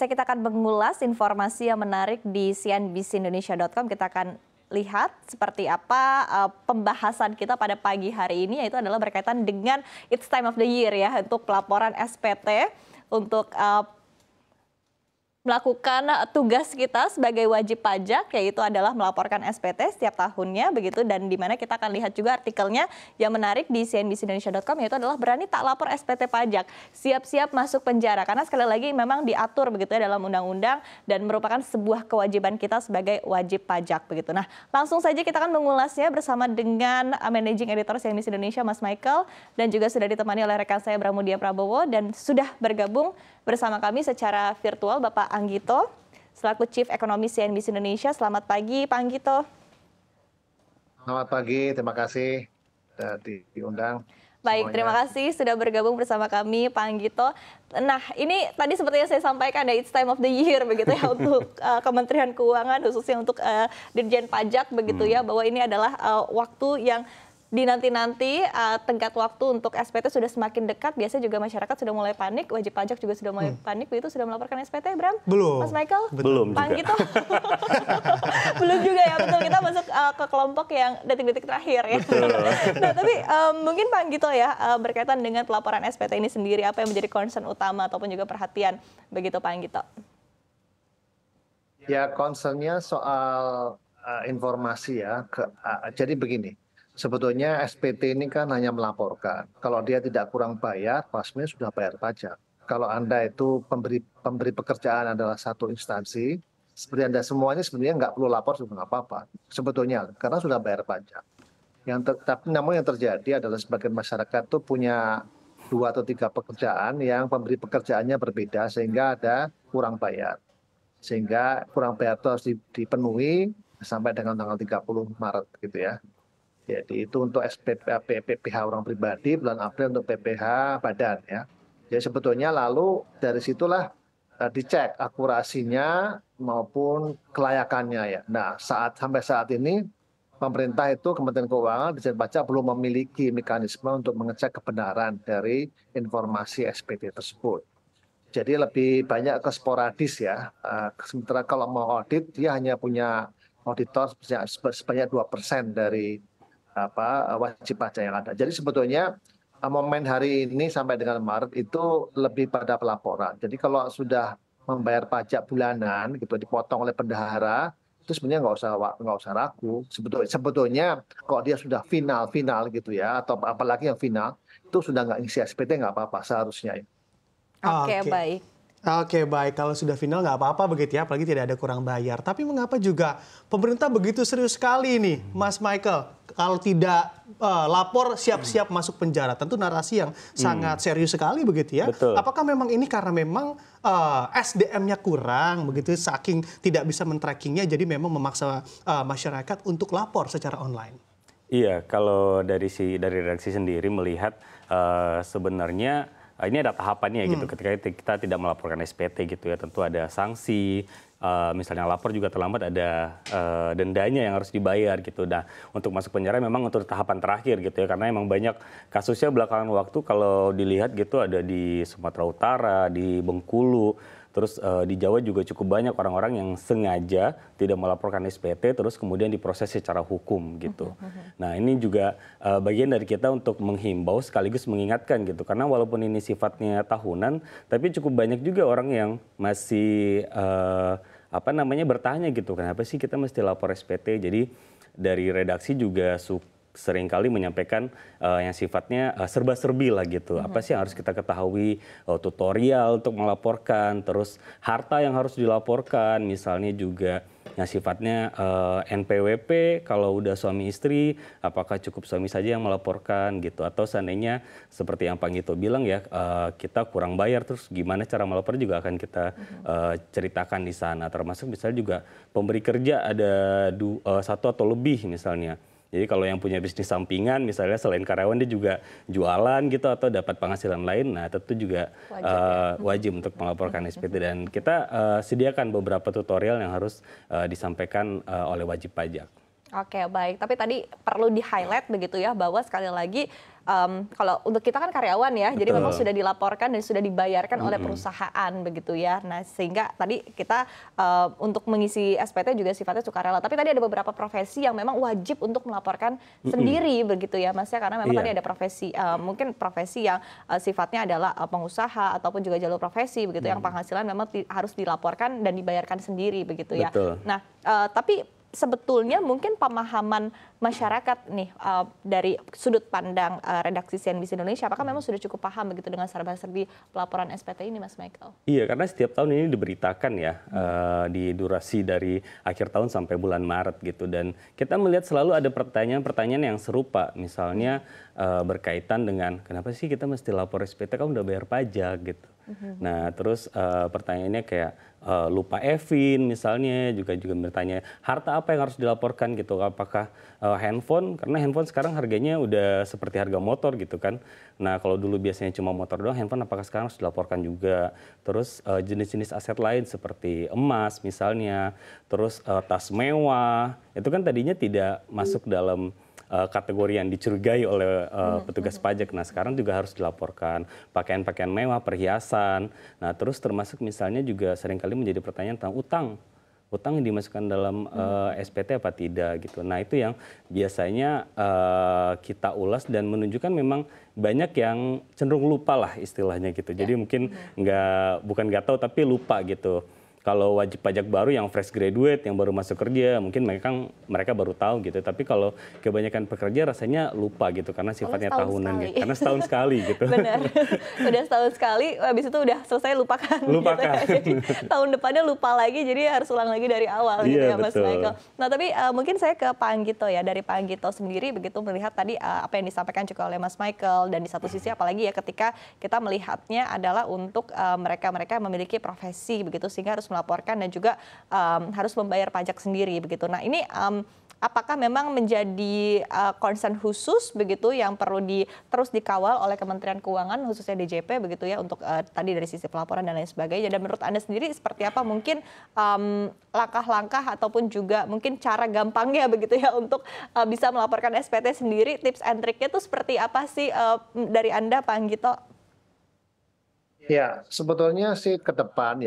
Pemirsa, kita akan mengulas informasi yang menarik di cnbcindonesia.com. Kita akan lihat seperti apa pembahasan kita pada pagi hari ini, yaitu adalah berkaitan dengan It's Time of the Year ya, untuk pelaporan SPT untuk melakukan tugas kita sebagai wajib pajak, yaitu adalah melaporkan SPT setiap tahunnya begitu, dan di mana kita akan lihat juga artikelnya yang menarik di cnbcindonesia.com, yaitu adalah berani tak lapor SPT pajak, siap-siap masuk penjara, karena sekali lagi memang diatur begitu ya dalam undang-undang dan merupakan sebuah kewajiban kita sebagai wajib pajak begitu. Nah, langsung saja kita akan mengulasnya bersama dengan Managing Editor CNBC Indonesia Mas Michael, dan juga sudah ditemani oleh rekan saya Bramudia Prabowo, dan sudah bergabung bersama kami secara virtual Bapak Anggito, selaku Chief Ekonomis CNBC Indonesia. Selamat pagi Pak Anggito. Selamat pagi, terima kasih sudah diundang. Baik, terima kasih sudah bergabung bersama kami Pak Anggito. Nah, ini tadi seperti yang saya sampaikan ya, It's Time of the Year begitu ya untuk Kementerian Keuangan, khususnya untuk Dirjen Pajak begitu ya, bahwa ini adalah waktu yang dinanti-nanti, tenggat waktu untuk SPT sudah semakin dekat. Biasanya juga masyarakat sudah mulai panik, wajib pajak juga sudah mulai panik, begitu sudah melaporkan SPT, Bram? Belum. Mas Michael? Belum Pak Anggito? Belum juga ya, betul. Kita masuk ke kelompok yang detik-detik terakhir ya. Nah, tapi mungkin Pak Anggito ya, berkaitan dengan pelaporan SPT ini sendiri, apa yang menjadi concern utama ataupun juga perhatian begitu Pak Anggito? Ya, concernnya soal informasi ya. Jadi begini. Sebetulnya SPT ini kan hanya melaporkan. Kalau dia tidak kurang bayar, pastinya sudah bayar pajak. Kalau Anda itu pemberi pekerjaan adalah satu instansi, seperti Anda semuanya sebenarnya nggak perlu lapor, sudah nggak apa-apa. Sebetulnya, karena sudah bayar pajak. Tapi namun yang terjadi adalah sebagian masyarakat itu punya 2 atau 3 pekerjaan yang pemberi pekerjaannya berbeda, sehingga ada kurang bayar. Sehingga kurang bayar itu harus dipenuhi sampai dengan tanggal 30 Maret gitu ya. Jadi itu untuk PPh orang pribadi, bulan April untuk PPh badan ya. Jadi sebetulnya lalu dari situlah dicek akurasinya maupun kelayakannya ya. Nah, sampai saat ini pemerintah itu, Kementerian Keuangan, Dirjen Pajak belum memiliki mekanisme untuk mengecek kebenaran dari informasi SPT tersebut. Jadi lebih banyak ke sporadis ya. Sementara kalau mau audit, dia hanya punya auditor sebanyak 2% dari wajib pajak yang ada. Jadi sebetulnya momen hari ini sampai dengan Maret itu lebih pada pelaporan. Jadi kalau sudah membayar pajak bulanan gitu dipotong oleh bendahara, itu sebenarnya nggak usah ragu. Sebetulnya kalau dia sudah final gitu ya, atau apalagi yang final itu sudah nggak ngisi SPT nggak apa-apa seharusnya. Oke, baik. Oke, baik. Kalau sudah final nggak apa-apa begitu ya, apalagi tidak ada kurang bayar. Tapi mengapa juga pemerintah begitu serius sekali nih, Mas Michael? Kalau tidak lapor siap-siap masuk penjara, tentu narasi yang sangat serius sekali begitu ya. Betul. Apakah memang ini karena memang SDM-nya kurang begitu, saking tidak bisa men-trackingnya, jadi memang memaksa masyarakat untuk lapor secara online? Iya, kalau dari redaksi sendiri melihat sebenarnya ini ada tahapannya gitu. Ketika kita tidak melaporkan SPT gitu ya, tentu ada sanksi. Misalnya lapor juga terlambat, ada dendanya yang harus dibayar gitu. Nah, untuk masuk penjara memang untuk tahapan terakhir gitu ya, karena memang banyak kasusnya belakangan waktu kalau dilihat gitu, ada di Sumatera Utara, di Bengkulu. Terus di Jawa juga cukup banyak orang-orang yang sengaja tidak melaporkan SPT, terus kemudian diproses secara hukum gitu. Nah, ini juga bagian dari kita untuk menghimbau sekaligus mengingatkan gitu. Karena walaupun ini sifatnya tahunan, tapi cukup banyak juga orang yang masih bertanya gitu, kenapa sih kita mesti lapor SPT? Jadi dari redaksi juga seringkali menyampaikan yang sifatnya serba-serbi lah gitu. Apa sih yang harus kita ketahui, tutorial untuk melaporkan, terus harta yang harus dilaporkan, misalnya juga yang sifatnya NPWP kalau udah suami istri, apakah cukup suami saja yang melaporkan gitu, atau seandainya seperti yang Pak Anggito bilang ya, kita kurang bayar, terus gimana cara melapor juga akan kita ceritakan di sana, termasuk misalnya juga pemberi kerja ada 1 atau lebih misalnya. Jadi kalau yang punya bisnis sampingan, misalnya selain karyawan dia juga jualan gitu atau dapat penghasilan lain, nah tentu juga wajib untuk melaporkan SPT. Dan kita sediakan beberapa tutorial yang harus disampaikan oleh wajib pajak. Oke, baik. Tapi tadi perlu di-highlight begitu ya, bahwa sekali lagi kalau untuk kita kan karyawan ya, jadi memang Betul. sudah dilaporkan dan sudah dibayarkan oleh perusahaan begitu ya. Nah, sehingga tadi kita untuk mengisi SPT juga sifatnya sukarela. Tapi tadi ada beberapa profesi yang memang wajib untuk melaporkan sendiri begitu ya, Mas ya, karena memang Iya. tadi ada profesi mungkin profesi yang sifatnya adalah pengusaha ataupun juga jalur profesi begitu yang penghasilan memang harus dilaporkan dan dibayarkan sendiri begitu ya. Betul. Nah, tapi sebetulnya mungkin pemahaman masyarakat nih dari sudut pandang redaksi CNBC Indonesia, apakah memang sudah cukup paham begitu dengan serba-serbi pelaporan SPT ini, Mas Michael? Iya, karena setiap tahun ini diberitakan ya di durasi dari akhir tahun sampai bulan Maret gitu, dan kita melihat selalu ada pertanyaan-pertanyaan yang serupa, misalnya berkaitan dengan kenapa sih kita mesti lapor SPT, kamu udah bayar pajak gitu. Nah, terus pertanyaannya kayak lupa Evin misalnya juga bertanya harta apa yang harus dilaporkan gitu, apakah handphone, karena handphone sekarang harganya udah seperti harga motor gitu kan. Nah, kalau dulu biasanya cuma motor doang, handphone apakah sekarang harus dilaporkan juga. Terus jenis-jenis aset lain seperti emas misalnya, terus tas mewah, itu kan tadinya tidak masuk dalam kategori yang dicurigai oleh petugas pajak. Nah, sekarang juga harus dilaporkan pakaian-pakaian mewah, perhiasan. Nah, terus termasuk misalnya juga seringkali menjadi pertanyaan tentang utang. Utang yang dimasukkan dalam SPT apa tidak gitu. Nah, itu yang biasanya kita ulas dan menunjukkan memang banyak yang cenderung lupa lah istilahnya gitu. Jadi mungkin bukan nggak tahu tapi lupa gitu. Kalau wajib pajak baru yang fresh graduate, yang baru masuk kerja, mungkin mereka baru tahu gitu. Tapi kalau kebanyakan pekerja rasanya lupa gitu, karena sifatnya tahunan gitu. Karena setahun sekali gitu. Benar, udah setahun sekali, habis itu udah selesai lupakan. Lupakan. Gitu. Jadi tahun depannya lupa lagi, jadi harus ulang lagi dari awal gitu ya, Mas betul. Michael. Nah, tapi mungkin saya ke Pak Anggito ya, dari Pak Anggito sendiri begitu melihat tadi apa yang disampaikan juga oleh Mas Michael, dan di satu sisi apalagi ya ketika kita melihatnya adalah untuk mereka-mereka yang memiliki profesi begitu, sehingga harus melaporkan dan juga harus membayar pajak sendiri begitu. Nah, ini apakah memang menjadi concern khusus begitu yang perlu terus dikawal oleh Kementerian Keuangan khususnya DJP begitu ya untuk tadi dari sisi pelaporan dan lain sebagainya. Dan menurut Anda sendiri seperti apa mungkin langkah-langkah ataupun juga mungkin cara gampangnya begitu ya untuk bisa melaporkan SPT sendiri, tips and triknya itu seperti apa sih dari Anda, Pak Anggito? Ya, sebetulnya sih ke depan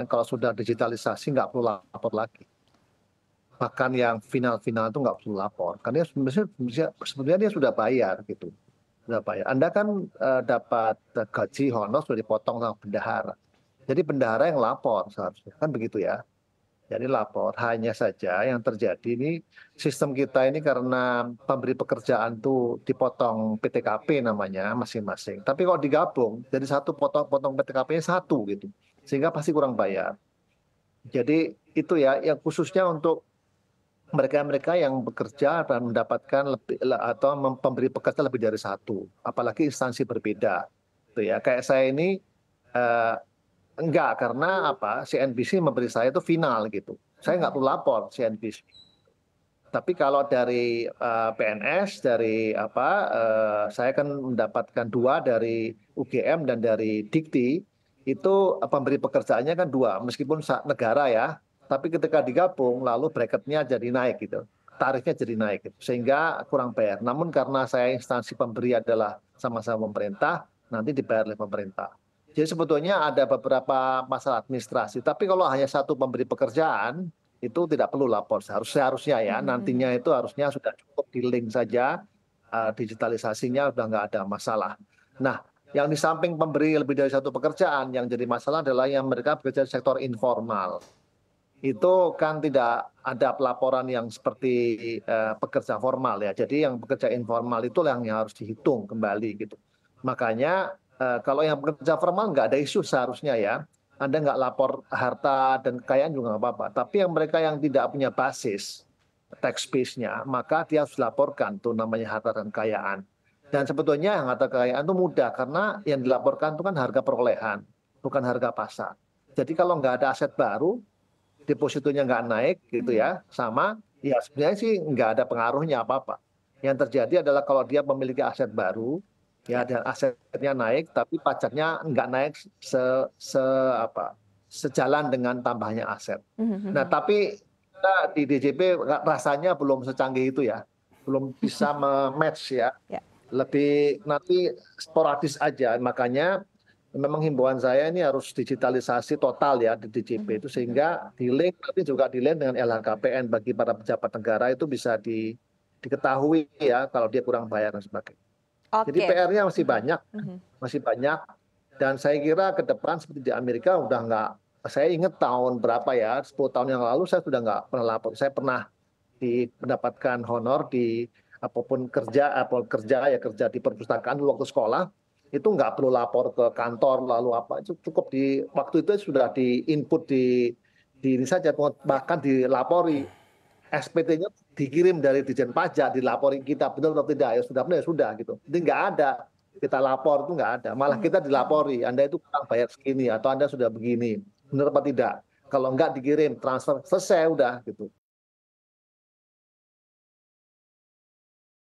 kalau sudah digitalisasi nggak perlu lapor lagi. Bahkan yang final-final itu nggak perlu lapor, karena sebetulnya dia sudah bayar gitu. Sudah bayar. Anda kan dapat gaji honor sudah dipotong sama bendahara. Jadi bendahara yang lapor seharusnya, kan begitu ya. Jadi lapor, hanya saja yang terjadi ini sistem kita ini karena pemberi pekerjaan tuh dipotong PTKP namanya masing-masing. Tapi kalau digabung jadi satu potong PTKP-nya satu gitu. Sehingga pasti kurang bayar. Jadi itu ya yang khususnya untuk mereka-mereka yang bekerja dan mendapatkan lebih atau pemberi pekerja lebih dari satu, apalagi instansi berbeda. Itu ya, kayak saya ini enggak, karena apa? CNBC memberi saya itu final gitu. Saya nggak perlu lapor CNBC. Tapi kalau dari PNS, dari saya kan mendapatkan 2 dari UGM dan dari Dikti, itu pemberi pekerjaannya kan 2, meskipun negara ya. Tapi ketika digabung, lalu bracketnya jadi naik gitu. Tarifnya jadi naik gitu. Sehingga kurang bayar. Namun karena saya instansi pemberi adalah sama-sama pemerintah, nanti dibayar oleh pemerintah. Jadi sebetulnya ada beberapa masalah administrasi. Tapi kalau hanya satu pemberi pekerjaan, itu tidak perlu lapor. Seharusnya ya, nantinya itu harusnya sudah cukup di link saja, digitalisasinya sudah nggak ada masalah. Nah, yang di samping pemberi lebih dari satu pekerjaan, yang jadi masalah adalah yang mereka bekerja di sektor informal. Itu kan tidak ada pelaporan yang seperti pekerja formal ya. Jadi yang pekerja informal itu yang harus dihitung kembali gitu. Makanya kalau yang pekerja formal nggak ada isu seharusnya ya. Anda nggak lapor harta dan kekayaan juga nggak apa-apa. Tapi yang mereka yang tidak punya basis tax base-nya, maka dia harus dilaporkan tuh namanya harta dan kekayaan. Dan sebetulnya yang harta kekayaan itu mudah karena yang dilaporkan itu kan harga perolehan, bukan harga pasar. Jadi kalau nggak ada aset baru, depositonya nggak naik gitu ya, sama, ya sebenarnya sih nggak ada pengaruhnya apa-apa. Yang terjadi adalah kalau dia memiliki aset baru, ya dan asetnya naik, tapi pajaknya nggak naik sejalan dengan tambahnya aset. Nah, tapi kita di DJP rasanya belum secanggih itu ya, belum bisa match ya. Ya. Lebih nanti sporadis aja, makanya memang himbauan saya ini harus digitalisasi total ya di DJP itu, sehingga di-link nanti juga di-link dengan LHKPN bagi para pejabat negara itu bisa diketahui ya kalau dia kurang bayar dan sebagainya. Jadi Oke. PR-nya masih banyak, dan saya kira ke depan seperti di Amerika udah nggak, saya ingat tahun berapa ya, 10 tahun yang lalu saya sudah nggak pernah lapor. Saya pernah mendapatkan honor di apapun kerja kerja di perpustakaan dulu waktu sekolah, itu nggak perlu lapor ke kantor lalu apa, itu cukup di waktu itu sudah di input di ini saja, bahkan dilapori SPT-nya dikirim dari Dijen Pajak, dilapori kita benar atau tidak, ya sudah benar ya sudah gitu. Jadi nggak ada kita lapor, itu nggak ada, malah kita dilapori, Anda itu kurang bayar segini atau Anda sudah begini, benar apa tidak. Kalau nggak dikirim transfer, selesai udah gitu.